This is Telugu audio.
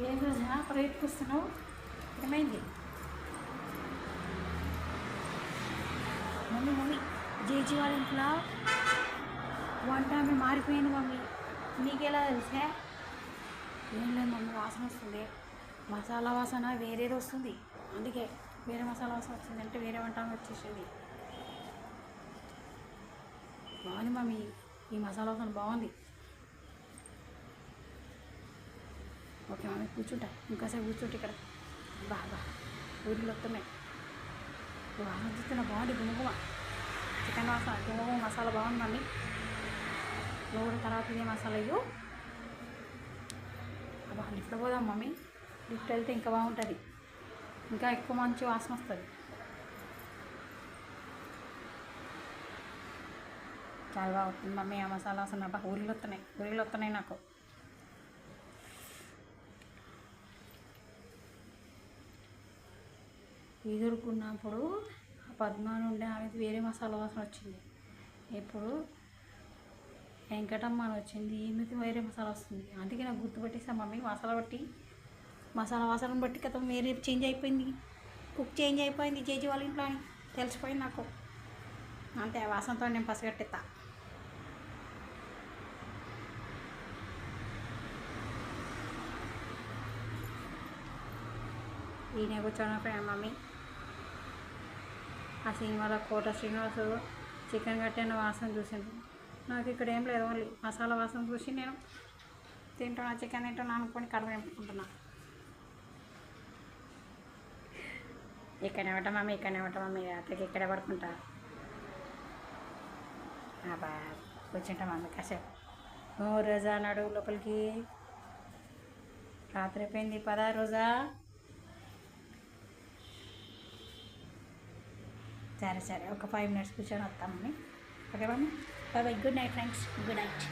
ఏం రోజా ప్రైవేట్కి వస్తున్నావు? ఏమైంది? మమ్మీ జేజీ వాళ్ళ ఇంట్లో వంట ఆమె మారిపోయింది మమ్మీ. నీకెలా తెలిసే? ఏం లేదు మమ్మీ, వాసన వస్తుంది. మసాలా వాసన వేరేది వస్తుంది. అందుకే వేరే మసాలా వాసన వచ్చింది అంటే వేరే వంట ఆమె వచ్చేసింది. బాగుంది మమ్మీ, ఈ మసాలా వాసన బాగుంది. ఓకే మమ్మీ, కూర్చుంటా ఇంకాసేపు కూర్చుంటే ఇక్కడ. బాగా ఊరిలో వస్తున్నాయి. వాసన చూస్తున్నా బాగుంది. గుమగుమ చికెన్ వాసన, గుమగుమ మసాలా బాగుంది మమ్మీ. నువ్వు కూడా తర్వాత ఇదే మసాలా ఇవ్వు. అబ్బా, లిఫ్ట్ పోదాం మమ్మీ. లిఫ్ట్ వెళ్తే ఇంకా బాగుంటుంది, ఇంకా ఎక్కువ మంచి వాసన వస్తుంది. చాలా బాగుంటుంది మమ్మీ ఆ మసాలా వాసన. అబ్బా, ఊరిలో వస్తున్నాయి నాకు. ఎదుర్కొన్నప్పుడు పద్మ నుండి ఆమెది వేరే మసాలా వాసన వచ్చింది. ఇప్పుడు వెంకటమ్మ అని వచ్చింది, ఈమెకి వేరే మసాలా వస్తుంది. అందుకే నాకు గుర్తుపట్టేసాను మమ్మీ. మసాలా వాసనను బట్టి కదా వేరే చేంజ్ అయిపోయింది. కుక్ చేంజ్ అయిపోయింది జేజీ వాళ్ళ ఇంట్లో అని తెలిసిపోయింది నాకు. అంతే, ఆ వాసనతో నేను పసిగట్టేస్తా. ఈయన కూర్చొని మమ్మీ ఆ సినిమాలో కోట శ్రీనివాసు చికెన్ కట్టిన వాసన చూసిండు. నాకు ఇక్కడ ఏం లేదు, ఓన్లీ మసాలా వాసన చూసి నేను తింటున్నా, చికెన్ తింటున్నా అనుకొని కడుపు నింపుకుంటున్నా. ఇక్కడనే ఉంటా మమ్మీ, రాత్రికి ఇక్కడే పడుకుంటా. బా కూర్చుంటా మమ్మీ కాసేపు. రోజా అన్నాడు లోపలికి. రాత్రి అయిపోయింది, పదా రోజా. సరే ఒక 5 minutes కూర్చొని వస్తాం mummy. Okay mummy, bye. Good night friends, good night.